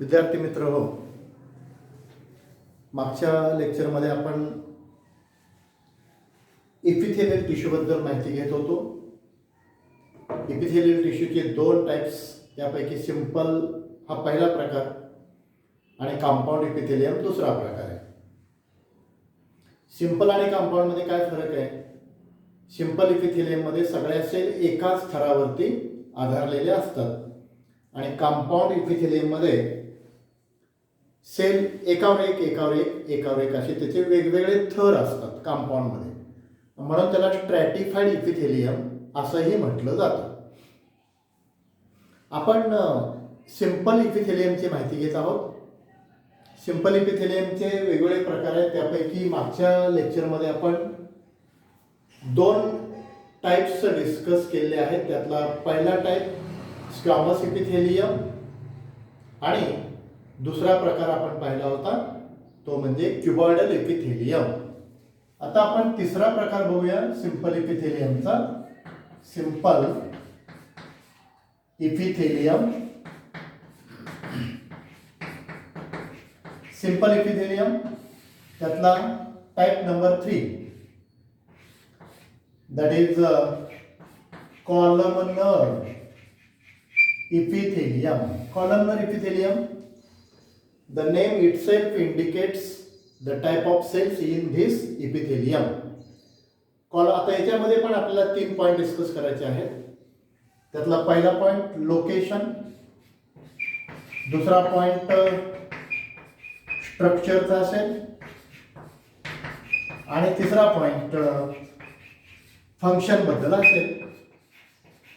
विद्यार्थी मित्र हो, मागच्या लेक्चरमध्ये आपण इपिथेलियल टिश्यूबद्दल माहिती घेत होतो. इपिथेलियल टिश्यूचे दोन टाइप्स, त्यापैकी सिंपल हा पहिला प्रकार आणि कंपाऊंड इपिथेलियम दुसरा प्रकार आहे. सिंपल आणि कंपाऊंडमध्ये काय फरक आहे? सिंपल इपिथेलियममध्ये सगळ्या सेल एकाच थरावरती आधारलेले असतात आणि कंपाऊंड इपिथेलियममध्ये सेल एकावर एक असे त्याचे वेगवेगळे थर असतात कंपाऊंडमध्ये, म्हणून त्याला स्ट्रॅटिफाईड इपिथेलियम असंही म्हटलं जातं. आपण सिंपल इपिथेलियमची माहिती घेत आहोत. सिंपल इपिथेलियमचे वेगवेगळे प्रकार आहेत, त्यापैकी मागच्या लेक्चरमध्ये आपण दोन टाईप्स डिस्कस केलेले आहेत. त्यातला पहिला टाईप स्क्वॅमस इपिथेलियम आणि दुसरा प्रकार आपण पाहिला होता तो म्हणजे क्युबॉइडल इपिथेलियम. आता आपण तिसरा प्रकार बघूया सिंपल इपिथेलियमचा. Simple epithelium. सिंपल इपिथेलियम त्यातला type number 3, that is columnar epithelium. Columnar epithelium, the name itself indicates the type of cells in this epithelium. आता याच्यामध्ये पण आपल्याला 3 पॉइंट डिस्कस करायचे आहेत. त्यातला पहिला पॉइंट लोकेशन, दुसरा पॉइंट स्ट्रक्चरचा असेल आणि तिसरा पॉइंट फंक्शन बद्दल असेल.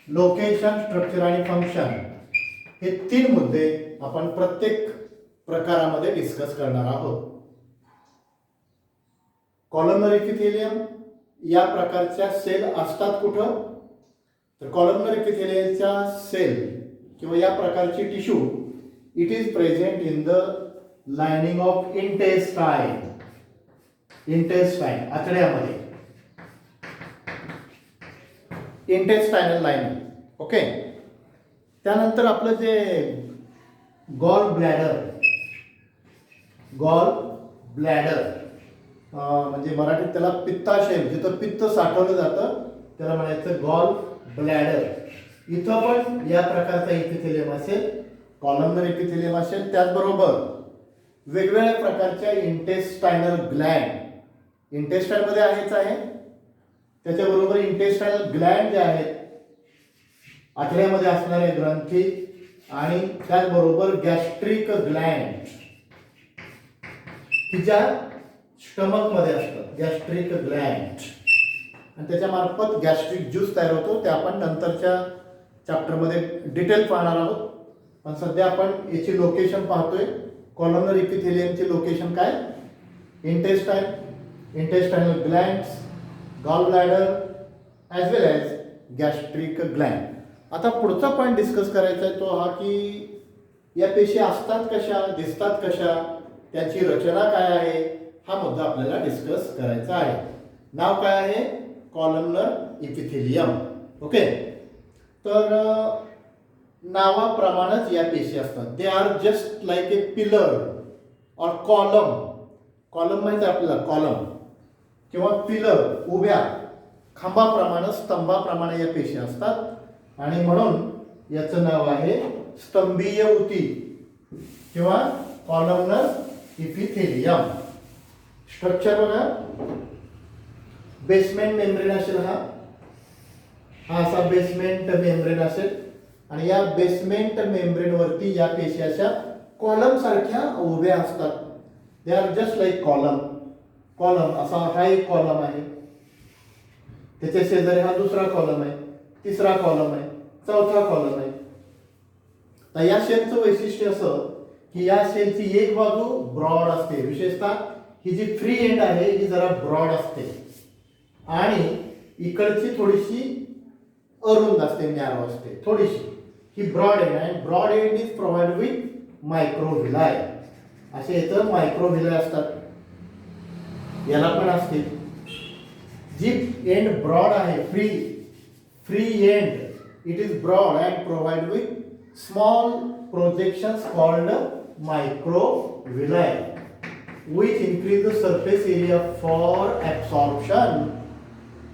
लोकेशन, स्ट्रक्चर आणि फंक्शन हे 3 मुद्दे आपण प्रत्येक प्रकारामध्ये डिस्कस करणार आहोत. कॉलमनर इपिथेलियम या प्रकारच्या सेल असतात कुठं? तर कॉलमनर इपिथेलियमच्या सेल किंवा या प्रकारची tissue it is present in the lining of intestine. Intestine आतड्यामध्ये इंटेस्टाइनल लाइनिंग. ओके. त्यानंतर आपलं जे गॉल ब्लॅडर म्हणजे मराठीत त्याला पित्ताशय, जिथं पित्त साठवलं जातं त्याला म्हणायचं गॉल ब्लॅडर. इथं पण या प्रकारचा इपिथेलियम असेल, कॉलमनर इपिथेलियम असेल. त्याचबरोबर वेगवेगळ्या प्रकारच्या इंटेस्टाइनल ग्लँड इंटेस्टाइनमध्ये आहेच आहे. त्याच्याबरोबर इंटेस्टाइनल ग्लँड जे आहेत आतड्यामध्ये असणारे ग्रंथी आणि त्याचबरोबर गॅस्ट्रिक ग्लँड की ज्या स्टमक मध्ये असतात, गॅस्ट्रिक ग्लँड, आणि त्याच्या मार्फत गॅस्ट्रिक ज्यूस तयार होतो. ते आपण नंतरच्या चॅप्टरमध्ये डिटेल पाहणार आहोत. पण सध्या आपण याची लोकेशन पाहतोय. कॉलमनर इपिथेलियमची लोकेशन काय? Intestine, intestinal glands, gall bladder as well as gastric gland. आता पुढचा पॉईंट डिस्कस करायचा आहे तो हा की या पेशी असतात कशा, दिसतात कशा, त्याची रचना काय आहे, हा मुद्दा आपल्याला डिस्कस करायचा आहे. नाव काय आहे? Columnar epithelium. ओके. तर नावाप्रमाणेच या पेशी असतात. They are just like A pillar और कॉलम. कॉलम माहिती आहे आपल्याला, कॉलम किंवा पिलर, उभ्या खांबाप्रमाणे, स्तंभाप्रमाणे या पेशी असतात आणि म्हणून याचं नाव आहे स्तंभीय ऊती किंवा कॉलमनर इपिथेलियम. स्ट्रक्चर बघा, बेसमेंट मेम्ब्रेन असेल, हा असा बेसमेंट मेम्ब्रेन असेल आणि या बेसमेंट मेम्ब्रेन वरती या पेशी अशा कॉलम सारख्या उभ्या असतात. They are just like column. Column असा हा एक कॉलम आहे, त्याच्या शेजारी हा दुसरा कॉलम आहे, तिसरा कॉलम आहे, चौथा कॉलम आहे. तर या सेलचं वैशिष्ट्य असं की या सेलची एक बाजू ब्रॉड असते, विशेषतः ही जी फ्री एंड आहे ही जरा ब्रॉड असते आणि इकडची थोडीशी अरुंद असते, नॅरो असते थोडीशी. ही ब्रॉड एंड आहे. Broad end is provide with microvilli. असे इथं मायक्रोव्हिलाय असतात, याला पण असते. जी एंड ब्रॉड आहे, free end, it is broad and provide with small projections called microvilli which increase the surface area for absorption,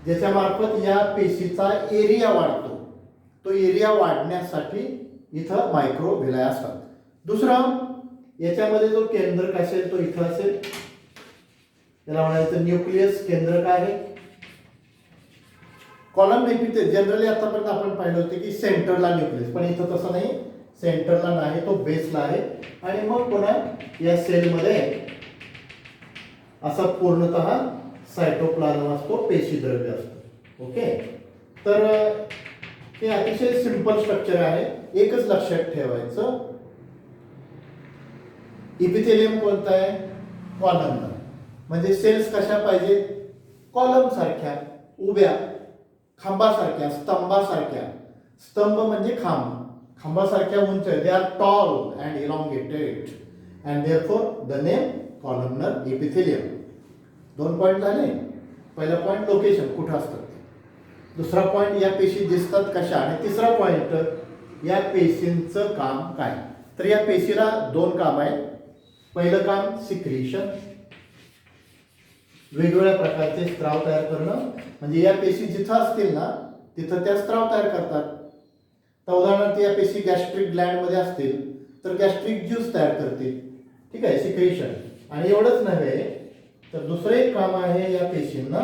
ज्याच्या मार्फत या पेशीचा एरिया वाढतो. तो एरिया वाढण्यासाठी इथं मायक्रोव्हिलाय असतात. दुसरं, याच्यामध्ये जो केंद्रक असेल तो इथं असेल, त्याला म्हणायचं न्यूक्लियस केंद्रक आहे. कॉलम एपिथेलियम जनरली आतापर्यंत आपण पाहिलं होतं की सेंटरला न्यूक्लियस, पण इथं तसं नाही, सेंटरला नाही, तो बेसला आहे. आणि मग पुन्हा या सेलमध्ये असा पूर्णतः सायटोप्लाझम असतो, पेशी द्रव्य असतो. ओके, तर हे अतिशय सिंपल स्ट्रक्चर आहे. एकच लक्षात ठेवायचं, इपिथेलियम कोणता आहे? कॉलमला. म्हणजे सेल्स कशा पाहिजे? कॉलम सारख्या, उभ्या, खांबासारख्या, स्तंभासारख्या. स्तंभ म्हणजे खांब, खांबासारख्या उंच. They are tall and elongated and therefore the name columnar epithelium. 2 point झाले. पहिला पॉईंट लोकेशन, कुठं असतात. दुसरा पॉईंट या पेशी दिसतात कशा. आणि तिसरा पॉईंट या पेशींचं काम काय. तर या पेशीला 2 काम आहेत. पहिलं काम सिक्रिशन, वेगवेगळ्या प्रकारचे स्त्राव तयार करणं. म्हणजे या पेशी जिथं असतील ना तिथं त्या स्त्राव तयार करतात. तर उदाहरणार्थ या पेशी गॅस्ट्रिक ग्लँडमध्ये असतील तर गॅस्ट्रिक ज्यूस तयार करतील. ठीक आहे, सिक्रिशन. आणि एवढंच नव्हे तर दुसरं एक काम आहे या पेशींना,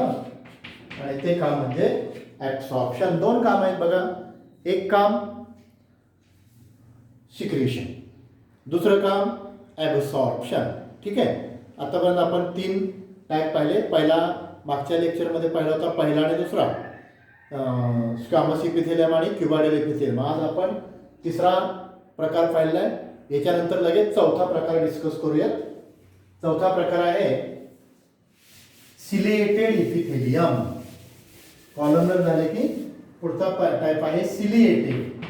आणि ते काम म्हणजे ॲब्सॉर्प्शन. 2 काम आहेत बघा. एक काम सिक्रिशन, दुसरं काम ॲब्सॉर्प्शन. ठीक आहे, आतापर्यंत आपण 3 टाईप पाहिले. पहिला मागच्या लेक्चरमध्ये पाहिला होता, पहिला आणि दुसरा, स्क्वॅमस इपिथेलियम आणि क्युबायडल इपिथेलियम. आज आपण तिसरा प्रकार पाहिला आहे. याच्यानंतर लगेच चौथा प्रकार डिस्कस करूयात. चौथा प्रकार आहे सिलिएटेड इपिथेलियम. कॉलमनर झाले की पुढचा टाईप आहे सिलिएटेड.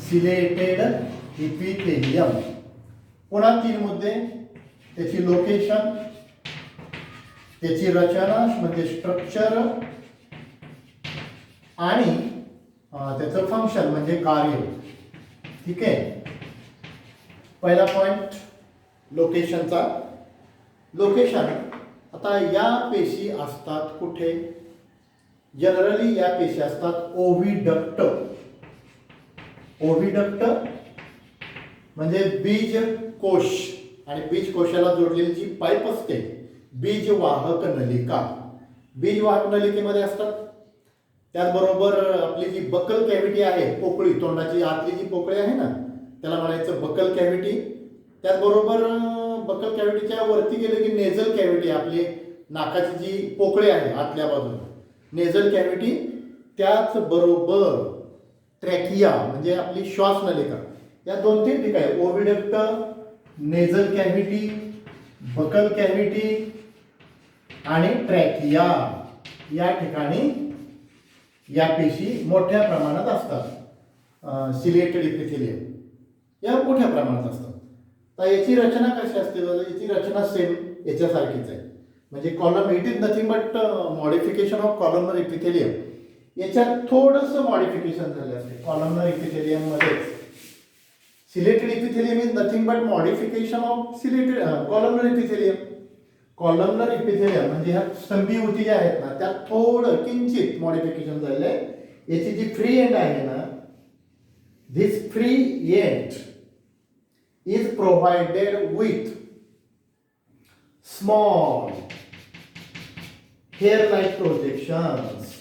Ciliated epithelium. पुन्हा 3 मुद्दे. त्याची लोकेशन, त्याची रचना म्हणजे स्ट्रक्चर, आणि त्याचं फंक्शन म्हणजे कार्य. ठीक आहे, पहिला पॉइंट लोकेशनचा. लोकेशन, आता या पेशी असतात कुठे? जनरली या पेशी असतात ओव्हिडक्ट. ओव्हिडक्ट म्हणजे बीज कोश, आणि बीज कोशाला जोडलेली जी पाईप असते बीजवाहक नलिका. बीजवाहक नलिकेमध्ये असतात. त्याचबरोबर आपली जी बकल कॅव्हिटी आहे, पोकळी, तोंडाची आतली जी पोकळी आहे ना त्याला म्हणायचं बकल कॅव्हिटी. त्याचबरोबर बकल कॅव्हिटीच्या वरती गेले की नेझल कॅव्हिटी, आपली नाकाची जी पोकळी आहे आतल्या बाजूला, नेझल कॅव्हिटी. त्याचबरोबर ट्रॅकिया म्हणजे आपली श्वास नलिका. या 2-3 ठिकाणी ओव्हिडक्ट, नेझल कॅव्हिटी, बकल कॅव्हिटी आणि ट्रॅकिया, या ठिकाणी या पेशी मोठ्या प्रमाणात असतात. सिलिएटेड इपिथेलियम या मोठ्या प्रमाणात असतात. तर याची रचना कशी असते? याची रचना सेम याच्यासारखीच आहे. म्हणजे column, it is nothing but modification of columnar epithelium. याच्यात थोडंसं मॉडिफिकेशन झाले असते कॉलमनर इपिथेलियम मध्ये. Ciliated epithelium is nothing but modification of ciliated columnar epithelium. Columnar epithelium म्हणजे ह्या स्तंभी ऊती ज्या आहेत ना त्यात थोडं किंचित मॉडिफिकेशन झालेलं आहे. याची जी फ्री एंड आहे ना, this free end is provided with small hair-like projections,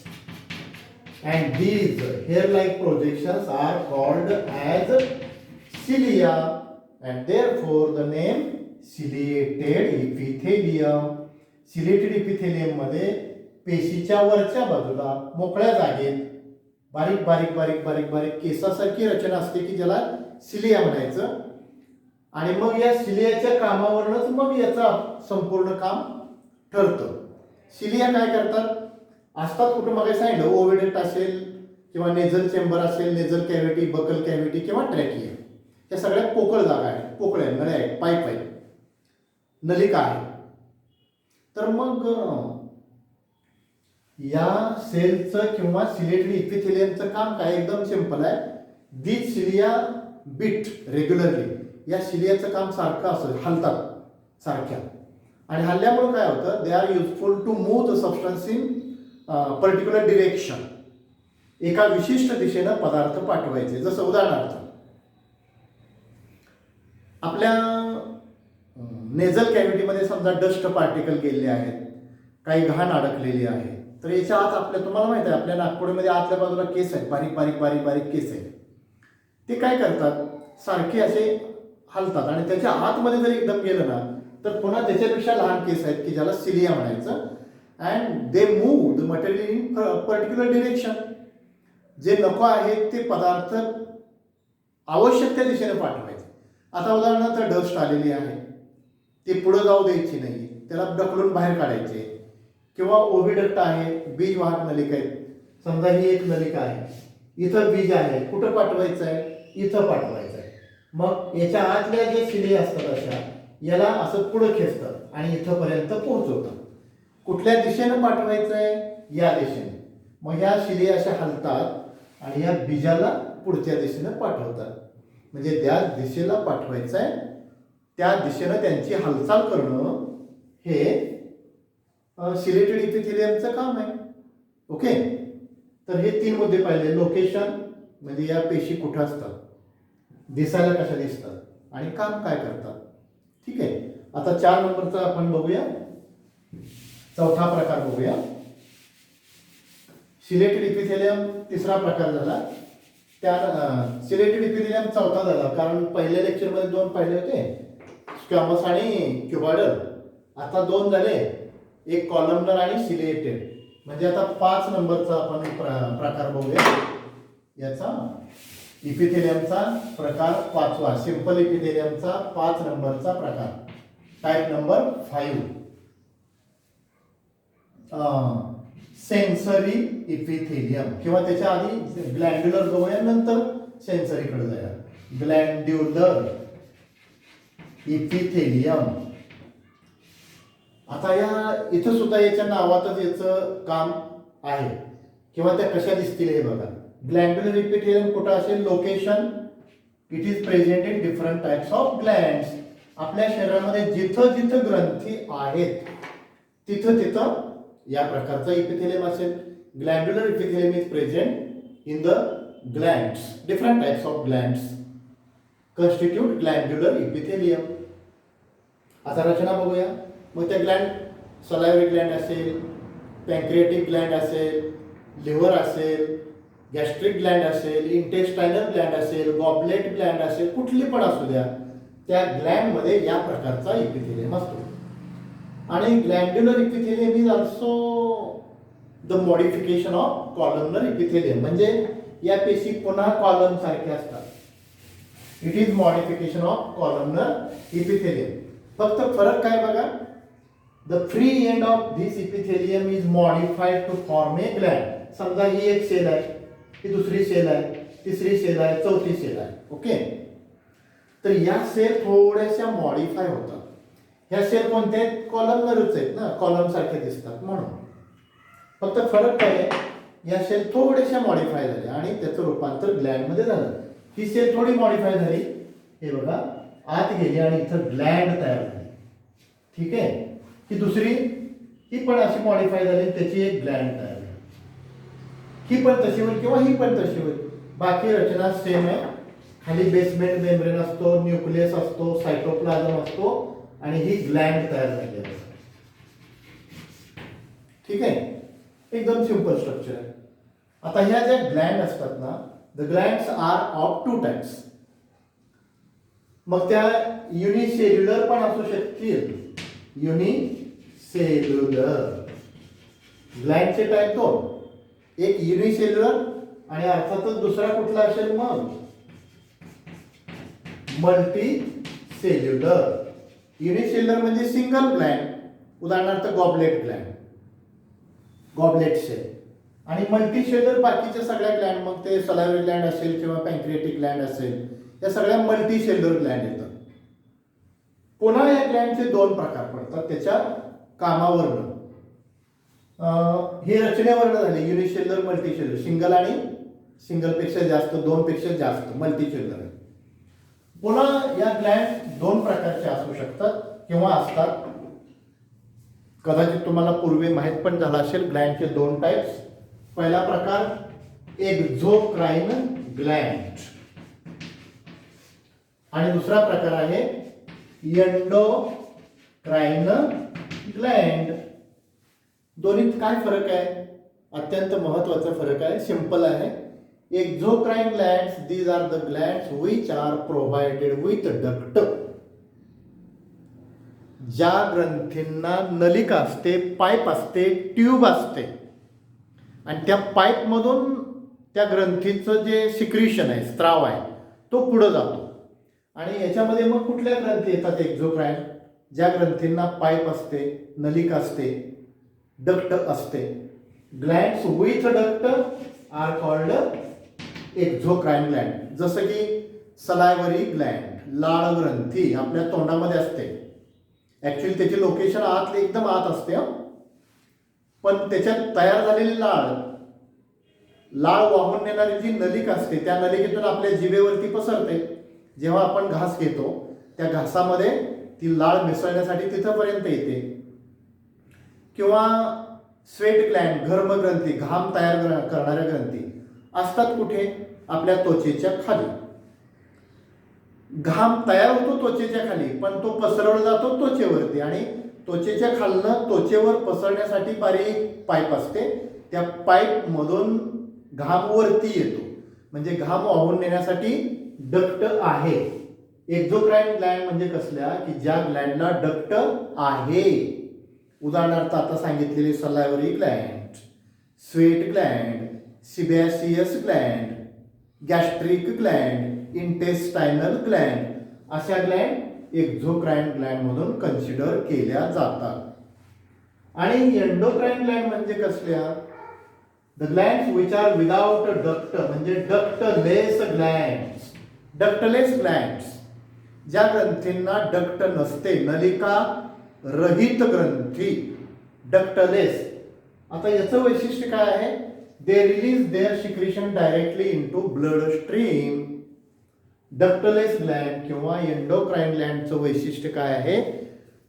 and these hair-like projections are called as cilia, and therefore the name ciliated epithelium. Ciliated epithelium मध्ये पेशीच्या वरच्या बाजूला मोकळ्या जागेत बारीक बारीक बारीक बारीक बारीक केसासारखी रचना असते की ज्याला सिलिया म्हणायचं. आणि मग या सिलियाच्या कामावरूनच मग याचा संपूर्ण काम ठरतं. सिलिया काय करतात? असतात कुठं मग सांगितलं, ओव्हिडक्ट असेल किंवा नेझल चेंबर असेल, नेझल कॅव्हिटी, बकल कॅव्हिटी किंवा ट्रॅकिया. या सगळ्या पोकळ जागा आहेत, पोकळ्या, नळ्या आहेत, पाईप आहे, नलिका आहे. तर मग या सेलचं किंवा सिलिएटेड इपिथेलियमचं काम काय? एकदम सिंपल आहे. दिस सिलिया बीट रेग्युलरली. या शिलियाचं काम सारखं असं हलतात सारख्या, आणि हल्ल्यामुळे काय होतं, they are useful to move the substance in particular direction. एका विशिष्ट दिशेनं पदार्थ पाठवायचे. जसं उदाहरणार्थ आपल्या नेझल कॅव्हिटीमध्ये समजा डस्ट पार्टिकल गेलेले आहेत, काही घाण अडकलेली आहे, तर याच्या आत आपल्या, तुम्हाला माहिती आहे आपल्या नागपुडीमध्ये आतल्या बाजूला केस आहेत, बारीक बारीक बारीक बारीक केस आहेत. ते काय करतात, सारखे असे हलतात, आणि त्याच्या आतमध्ये जर एकदम गेलं ना तर पुन्हा त्याच्यापेक्षा लहान केस आहेत की ज्याला सिलिया म्हणायचं, and they move the material in particular direction. जे नको आहे ते पदार्थ आवश्यक त्या दिशेने पाठवायचे. आता उदाहरणार्थ डस्ट आलेली आहे, ती पुढे जाऊ द्यायची नाही, त्याला ढकलून बाहेर काढायचे. किंवा ओव्हिडक्ट आहे, बीज वाहक नलिका आहेत, समजा ही एक नलिका आहे, इथं बीज आहे, कुठं पाठवायचं आहे, इथं पाठवायचं आहे. मग याच्या आतल्या जे शिले असतात अशा, याला असं पुढं खेचतात आणि इथंपर्यंत पोहोचवतात. कुठल्या दिशेनं पाठवायचं आहे, या दिशेने. मग ह्या शिले अशा हलतात आणि या बीजाला पुढच्या दिशेनं पाठवतात. म्हणजे त्या दिशेला पाठवायचं आहे, त्या दिशेनं त्यांची हालचाल करणं हे सिलेटेड इपिथेलियमचं काम आहे. ओके, तर हे 3 मुद्दे पाहिले. लोकेशन म्हणजे या पेशी कुठं असतात, दिसायला कशा दिसतात, आणि काम काय करतात. ठीक आहे. आता 4 नंबरचा आपण बघूया, चौथा प्रकार बघूया. सिलेटेड इपिथेलियम तिसरा प्रकार झाला, त्या सिलेटेड इपिथेलियम चौथा झाला, कारण पहिल्या लेक्चरमध्ये 2 पाहिले होते, स्क्वॅमस आणि क्युबॉइडल. आता 2 झाले, एक कॉलमनर आणि सिलिएटेड. म्हणजे आता 5 नंबरचा आपण प्रकार बघूया. याचा इपिथेलियमचा प्रकार 5वा, सिंपल इपिथेलियमचा 5 नंबरचा प्रकार, टाइप नंबर 5, सेन्सरी इपिथेलियम. किंवा त्याच्या आधी ग्लँड्युलर बघूया, नंतर सेन्सरीकडे जाऊया. ग्लँड्युलर इपिथेलियम. आता या इथं सुद्धा याच्या नावातच याचं काम आहे, किंवा त्या कशा दिसतील हे बघा. ग्लँड्युलर इपिथेलियम कुठं असेल, location, it is present in different types of glands. आपल्या शरीरामध्ये जिथं जिथं ग्रंथी आहेत तिथं तिथं या प्रकारचा इपिथेलियम असेल. Glandular epithelium is present in the glands, different types of glands constitute glandular epithelium. आता रचना बघूया. मग त्या ग्लँड, सलायव्हरी ग्लँड असेल, पॅन्क्रिएटिक ग्लँड असेल, लिव्हर असेल, गॅस्ट्रिक ग्लँड असेल, इंटेस्टायनल ग्लँड असेल, गॉबलेट ग्लँड असेल, कुठली पण असू द्या, त्या ग्लँडमध्ये या प्रकारचा इपिथेलियम असतो. आणि glandular epithelium is also the modification of columnar epithelium. म्हणजे या पेशी पुन्हा कॉलम सारख्या असतात. It is modification of columnar epithelium. फक्त फरक काय बघा, the free end of this epithelium is modified to form a gland. समजा ही एक सेल आहे, ही दुसरी सेल आहे, तिसरी सेल आहे, चौथी सेल आहे. ओके, तर या सेल थोड्याशा मॉडिफाय होतात. ह्या सेल कोणत्या आहेत, कॉलमनरच आहेत ना, कॉलम सारखे दिसतात म्हणून. फक्त फरक काय आहे, या सेल थोड्याशा मॉडिफाय झाल्या आणि त्याचं रूपांतर ग्लँडमध्ये झालं. ही सेल थोडी मॉडिफाय झाली, हे बघा, आत गेली आणि इथं ग्लँड तयार झाली. ठीक आहे. ही दुसरी, ही पण अशी मॉडिफाय झाली, त्याची एक ग्लँड तयार झाली. ही पण तशी होईल किंवा ही पण तशी होईल. बाकी रचना सेम आहे. खाली बेसमेंट मेम्ब्रेन असतो, न्यूक्लियस असतो, सायटोप्लाझम असतो, आणि ही ग्लँड तयार झाली आहे. ठीक आहे. एकदम सिंपल स्ट्रक्चर आहे. आता ह्या ज्या ग्लँड असतात ना, the glands are of 2 types. मग त्या युनिसेल्युलर पण असू शकतील. युनिसेल्युलर ग्लँडचे टाइप 2, एक युनिसेल्युलर आणि अर्थातच दुसरा कुठला असेल मग मल्टी सेल्युलर. युनिसेल्युलर म्हणजे सिंगल ग्लँड, उदाहरणार्थ गॉबलेट ग्लँड, गॉबलेट सेल. आणि मल्टी सेल्युलर बाकीच्या सगळ्या ग्लँड, मग ते सलायव्हरी ग्लँड असेल किंवा पॅन्क्रिएटिक ग्लँड असेल, या सगळ्या मल्टी सेल्युलर ग्लँड येतात. पुन्हा या ग्लँडचे 2 प्रकार पडतात त्याच्या कामावरनं. हे रचनेवरनं झाले, युनिसेल्युलर, मल्टीसेल्युलर, सिंगल आणि सिंगलपेक्षा जास्त, 2 पेक्षा जास्त, मल्टीसेल्युलर. पुन्हा या ग्लँड दोन प्रकारचे असू शकतात किंवा असतात. कदाचित तुम्हाला पूर्वी माहित पण झालं असेल ग्लँडचे दोन टाइप्स. पहिला प्रकार एक्झोक्राइन ग्लँड आणि दुसरा प्रकार आहे एंडोक्राइन ग्लँड. दोन्हीत काय फरक आहे? अत्यंत महत्वाचा फरक आहे. सिंपल आहे. Exocrine glands these are the glands which are provided with duct. ज्या ग्रंथींना नलिका असते, पाईप असते, ट्यूब असते आणि त्या पाईप मधून त्या ग्रंथीचं जे सिक्रिशन आहे, स्त्राव आहे, तो पुढे जातो. आणि याच्यामध्ये मग कुठल्या ग्रंथी येतात? एक्झोक्राइन. ज्या ग्रंथींना पाईप असते, नलिका असते, डक्ट असते. Glands with duct are called exocrine gland. जसं की सलायवरी ग्लँड, लाळ ग्रंथी आपल्या तोंडामध्ये असते. ऍक्च्युली त्याची लोकेशन आत एकदम आत असते, पण त्याच्यात तयार झालेली लाळ वाहून नेणारी जी नलिका असते त्या नलिकेतून आपल्या जिभेवरती पसरते. जेव्हा आपण घास घेतो त्या घासामध्ये ती लाळ मिसळण्यासाठी तिथपर्यंत येते. किंवा स्वेट ग्लँड, घर्मग्रंथी, घाम तयार करणाऱ्या ग्रंथी असतात कुठे? आपल्या त्वचेच्या खाली. घाम तयार होतो त्वचेच्या खाली, पण तो पसरवला जातो त्वचेवरती आणि त्वचेच्या खालनं त्वचेवर पसरण्यासाठी बारीक पाईप असते. त्या पाईप मधून घाम वरती येतो, म्हणजे घाम वाहून नेण्यासाठी डक्ट आहे. एक्झोक्राइन ग्लँड म्हणजे कसल्या की ज्या ग्लँडला डक्ट आहे. उदाहरणार्थ आता सांगितलेले salivary gland, sweat gland, sebaceous gland, gastric gland, intestinal gland, अशा ग्लँड एक्झोक्राइन ग्लँड मधून कन्सिडर केल्या जातात. आणि एंडोक्राइन ग्लँड म्हणजे कसल्या? The glands which are without duct, म्हणजे डक्टलेस ग्लँड्स. डक्टलेस ग्लँड्स, ज्या ग्रंथींना डक्ट नसते, नलिका रहित ग्रंथी, डक्टलेस. आता याचं वैशिष्ट्य काय आहे? They release their secretion directly into blood stream. Ductless gland किंवा एंडोक्राइन ग्लँडचं वैशिष्ट्य काय आहे?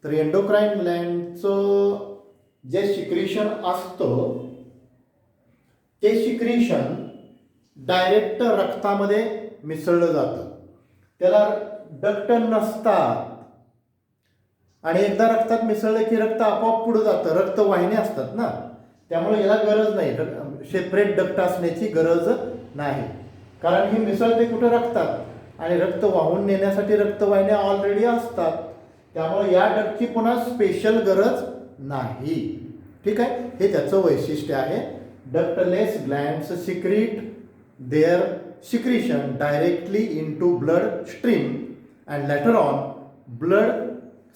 तर एंडोक्राइन ग्लँडचं जे सिक्रिशन असतं ते सिक्रिशन डायरेक्ट रक्तामध्ये मिसळलं जातं. त्याला डक्ट नसतात आणि एकदा रक्तात मिसळलं की रक्त आपोआप पुढे जातं. रक्तवाहिन्या असतात ना, त्यामुळे याला गरज नाही, सेपरेट डक्ट असण्याची गरज नाही. कारण ही मिसळते कुठं? रक्तात, आणि रक्त वाहून नेण्यासाठी रक्तवाहिन्या ऑलरेडी असतात. त्यामुळे या डक्टची पुन्हा स्पेशल गरज नाही. ठीक आहे, हे त्याचं वैशिष्ट्य आहे. Ductless glands secrete their secretion directly into blood stream and later on blood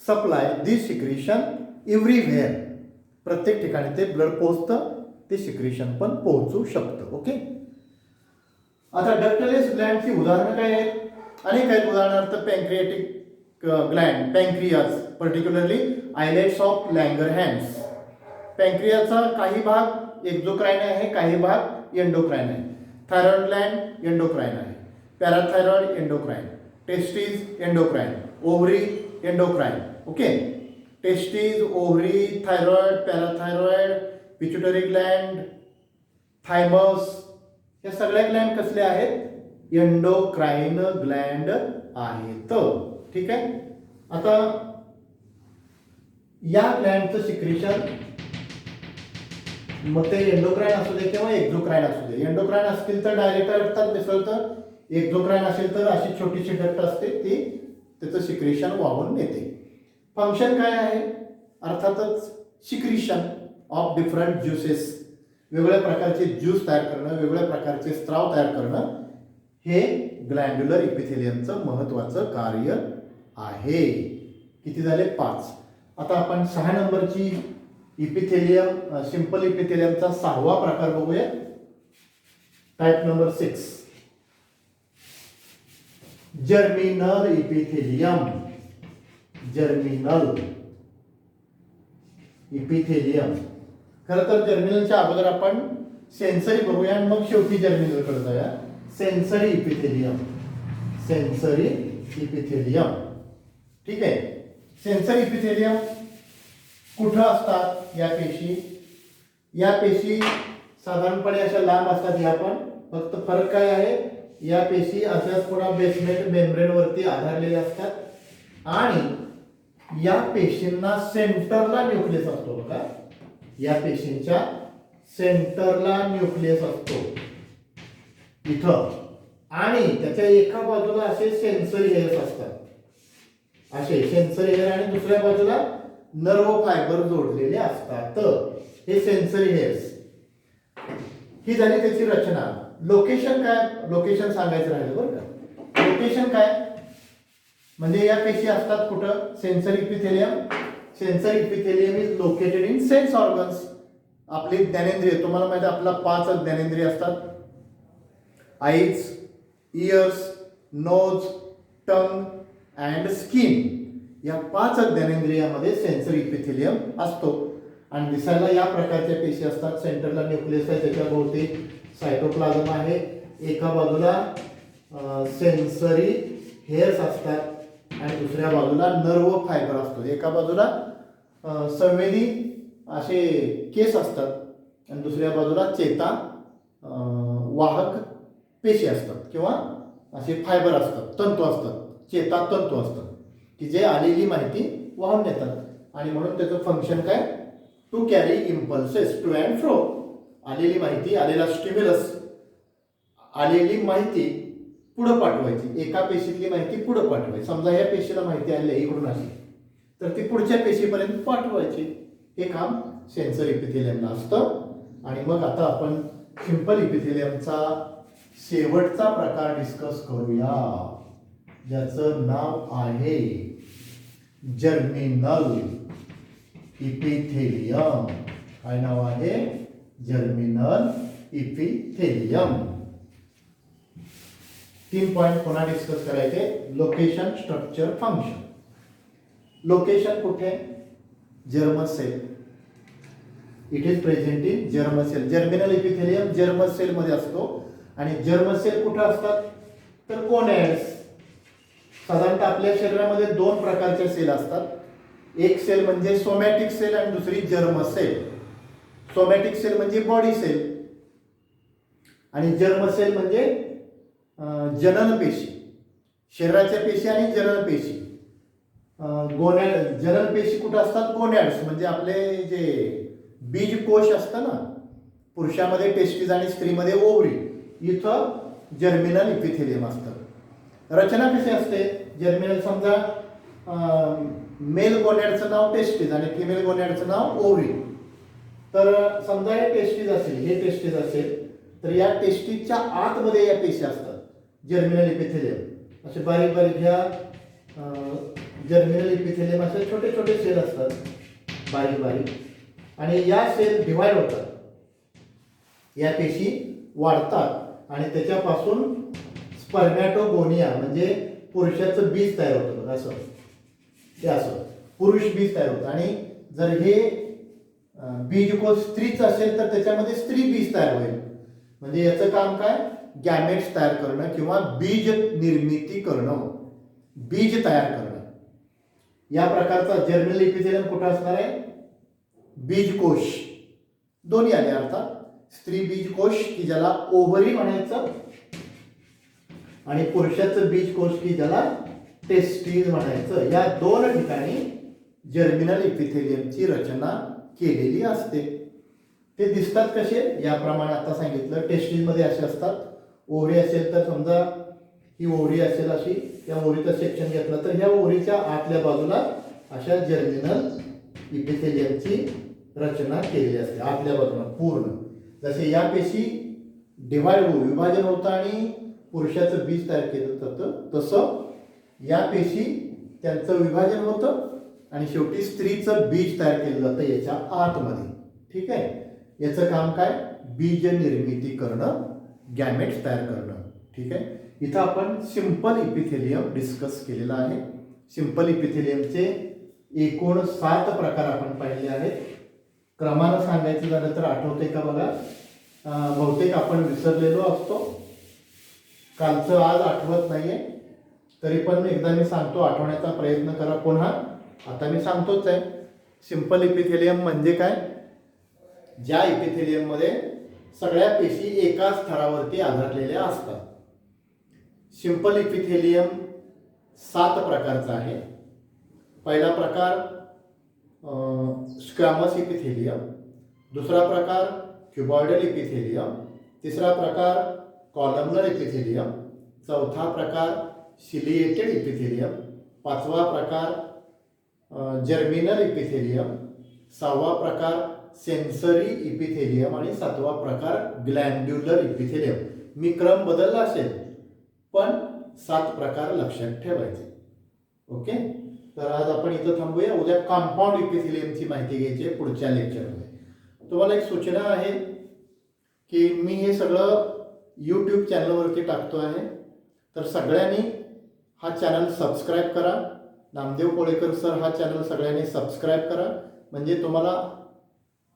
supply this secretion everywhere. प्रत्येक ठिकाणी ते ब्लड पोहोचतं, ते सिक्रिशन पण पोहोचू शकतं. ओके. आता डक्टलेस ग्लँडची उदाहरणं काय आहेत? अनेक आहेत. उदाहरणार्थ पॅन्क्रियाटिक ग्लँड, पॅन्क्रियाज, पर्टिक्युलरली आयलेट्स ऑफ लँगरहॅन्स. पॅन्क्रियाचा काही भाग एक्झोक्राइन आहे, काही भाग एंडोक्राइन आहे. थायरॉइड ग्लँड एंडोक्राइन आहे, parathyroid endocrine, testes endocrine, ovary endocrine. Okay. Testes, ovary, thyroid, parathyroid, pituitary gland, thymus, या सगळ्या ग्लँड कसले आहेत? एंडोक्राइन ग्लँड आहेत. ठीक आहे. आता या ग्लँडचं सिक्रिशन मग ते एंडोक्राइन असू दे किंवा एक्झोक्राइन असू दे. एंडोक्राइन असतील तर डायरेक्ट रक्तात मिसळतं, एक्झोक्राइन असेल तर अशी छोटीशी डक्ट असते ती त्याचं सिक्रिशन वाहून नेते. फंक्शन काय आहे? अर्थातच सिक्रिशन ऑफ डिफरंट ज्युसेस, वेगवेगळ्या प्रकारचे ज्यूस तयार करणं, वेगवेगळ्या प्रकारचे स्त्राव तयार करणं, हे ग्लँड्युलर इपिथेलियमचं महत्वाचं कार्य आहे. किती झाले? 5. आता आपण 6 नंबरची इपिथेलियम, सिंपल इपिथेलियमचा 6वा प्रकार बघूया. Type number 6, germinal epithelium. Germinal epithelium. खरं तर जर्मिनलच्या अगोदर आपण सेन्सरी बघूया आणि मग शेवटी जर्मिनलकडे जाऊया. Sensory epithelium. Sensory epithelium. ठीक आहे. सेन्सर इपिथेलियम कुठं असतात या पेशी? या पेशी साधारणपणे अशा लांब असतात. या पण फक्त फरक काय आहे, या पेशी अशाच पुन्हा बेसमेंट मेम्ब्रेन वरती आधारलेल्या असतात आणि या पेशींना सेंटरला न्यूक्लियस असतो. बघा, या पेशींच्या सेंटरला न्यूक्लियस असतो इथं आणि त्याच्या एका बाजूला असे सेन्सरी हेअर्स असतात. असे सेन्सरी हेअर आणि दुसऱ्या बाजूला नर्व फायबर जोडलेले असतात. हे सेन्सरी हेअर्स. ही झाली त्याची रचना. लोकेशन काय? लोकेशन सांगायचं राहिलं बरं का. लोकेशन काय म्हणजे या पेशी असतात कुठं? Sensory epithelium. Sensory epithelium is located in sense organs. आपली ज्ञानेंद्रिय, तुम्हाला माहिती आहे आपला 5 ज्ञानेंद्रिय असतात. Eyes, ears, nose, tongue and skin. या 5 ज्ञानेंद्रियामध्ये सेन्सरी इपिथेलियम असतो आणि दिसायला या प्रकारच्या पेशी असतात. सेंटरला न्यूक्लियस आहे, त्याच्या भोवती सायटोप्लाझम आहे, एका बाजूला सेन्सरी हेअर्स असतात आणि दुसऱ्या बाजूला नर्व फायबर असतो. एका बाजूला संवेदी असे केस असतात आणि दुसऱ्या बाजूला चेता वाहक पेशी असतात किंवा असे फायबर असतात, तंतू असतात, चेता तंतू असतात की जे आलेली माहिती वाहून नेतात. आणि म्हणून त्याचं फंक्शन काय? To carry impulses to and fro. आलेली माहिती, आलेला स्टिम्युलस, आलेली माहिती पुढं पाठवायची. एका पेशीतली माहिती पुढं पाठवायची. समजा या पेशीला माहिती आली आहे इकडून अशी, तर ती पुढच्या पेशीपर्यंत पाठवायची. हे काम सेन्सर इपिथेलियमला असतं. आणि मग आता आपण सिंपल इपिथेलियमचा शेवटचा प्रकार डिस्कस करूया, ज्याचं नाव आहे जर्मिनल इपिथेलियम. काय नाव आहे? Germinal epithelium. 3 पॉइंट पुन्हा डिस्कस करायचे. Location, structure, function. लोकेशन कुठे? Germ cell. It is present in germ cell. Germinal epithelium germ cell मध्ये असतो. आणि जर्म सेल कुठे असतात? तर गोनॅड्स. साधारणतः आपल्या शरीरामध्ये 2 प्रकारच्या सेल असतात. एक सेल म्हणजे सोमॅटिक सेल आणि दुसरी जर्म सेल. सोमॅटिक सेल म्हणजे बॉडी सेल आणि जर्म सेल म्हणजे जनन पेशी, शरीराच्या पेशी आणि जनन पेशी. जनन पेशी कुठे असतात? गोनॅड्स म्हणजे आपले जे बीजकोश असतं ना, पुरुषामध्ये टेस्टिस आणि स्त्रीमध्ये ओव्हरी, इथं जर्मिनल इपिथेलियम असतं. रचना कशी असते? जर्मिनल समजा मेल गोनॅडचं नाव टेस्टिस आणि फिमेल गोनॅडचं नाव ओव्हरी. तर समजा हे टेस्टिस असेल, हे टेस्टिस असेल, तर या टेस्टिसच्या आतमध्ये या पेशी असतात. जर्मिनल इपिथेलियम असे बारीक बारीक ह्या जर्मिनल इपिथेलियम असे छोटे छोटे सेल असतात, बारीक बारीक. आणि या सेल डिवाइड होतात, या पेशी वाढतात आणि त्याच्यापासून स्पर्मॅटोगोनिया म्हणजे पुरुषाचं बीज तयार होतं. बघा असं, ते असं पुरुष बीज तयार होतं. आणि जर हे बीजकोश स्त्रीच असेल तर त्याच्यामध्ये स्त्री बीज तयार होईल. म्हणजे याचं काम काय? गॅमेट्स तयार करणं किंवा बीज निर्मिती करणं, बीज तयार करणं. या प्रकारचा जर्मिनल इपिथेलियम कुठं असणार आहे? बीजकोश. दोन्ही आले अर्थात. स्त्री बीजकोश की ज्याला ओव्हरी म्हणायचं आणि पुरुषाचं बीजकोश की ज्याला टेस्टिस म्हणायचं. या 2 ठिकाणी जर्मिनल इपिथेलियमची रचना केलेली असते. ते दिसतात कसे? याप्रमाणे आता सांगितलं. टेस्टिसमध्ये असे असतात. ओव्हरी असेल तर समजा ही ओव्हरी असेल अशी, त्या ओव्हरीचं सेक्शन घेतलं तर ह्या ओव्हरीच्या आतल्या बाजूला अशा जर्मिनल इपिथेलियमची रचना केलेली असते आतल्या बाजूला पूर्ण. जसे या पेशी डिवाइड विभाजन होतं आणि पुरुषाचं बीज तयार केलं जातं, तसं या पेशी त्यांचं विभाजन होतं आणि शेवटी स्त्रीचं बीज तयार केलं जातं याच्या आतमध्ये. ठीक आहे. याचं काम काय? बीज निर्मिती करणं, गॅमेट्स तयार करणं. ठीक आहे. इथं आपण सिंपल इपिथेलियम डिस्कस केलेला आहे. सिंपल इपिथेलियमचे एकूण 7 प्रकार आपण पाहिले आहेत. क्रमानं सांगायचं झालं तर आठवते का बघा? बहुतेक आपण विसरलेलो असतो, कालचं आज आठवत नाहीये. तरी पण एकदा मी सांगतो, आठवण्याचा प्रयत्न करा पुन्हा. आता मी सांगतोच आहे. सिंपल इपिथेलियम म्हणजे काय? ज्या इपिथेलियममध्ये सगळ्या पेशी एकाच थरावरती आधारलेल्या असतात. सिंपल इपिथेलियम 7 प्रकारचा आहे. पहिला प्रकार स्क्वॅमस इपिथेलियम, दुसरा प्रकार क्युबॉइडल इपिथेलियम, तिसरा प्रकार कॉलमनर इपिथेलियम, चौथा प्रकार सिलिएटेड इपिथेलियम, पाचवा प्रकार जर्मिनल इपिथेलियम, सहावा प्रकार सेन्सरी इपिथेलियम आणि सातवा प्रकार ग्लॅन्ड्युलर इपिथेलियम. मी क्रम बदलला असेल पण 7 प्रकार लक्षात ठेवायचे. ओके, तर आज आपण इथं थांबूया. उद्या कंपाऊंड इपिथेलियमची माहिती घ्यायची आहे पुढच्या लेक्चरमध्ये. तुम्हाला एक सूचना आहे की मी हे सगळं यूट्यूब चॅनलवरती टाकतो आहे, तर सगळ्यांनी हा चॅनल सबस्क्राईब करा. नामदेव कोळेकर सर हा चॅनल सगळ्यांनी सबस्क्राईब करा, म्हणजे तुम्हाला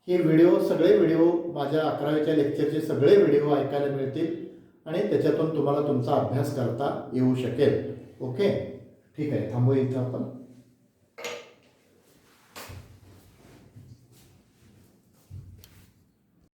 हे सगळे व्हिडिओ माझ्या 11वीच्या लेक्चरचे सगळे व्हिडिओ ऐकायला मिळतील आणि त्याच्यातून तुम्हाला तुमचा अभ्यास करता येऊ शकेल. ओके, ठीक आहे, थांबूया इथं आपण.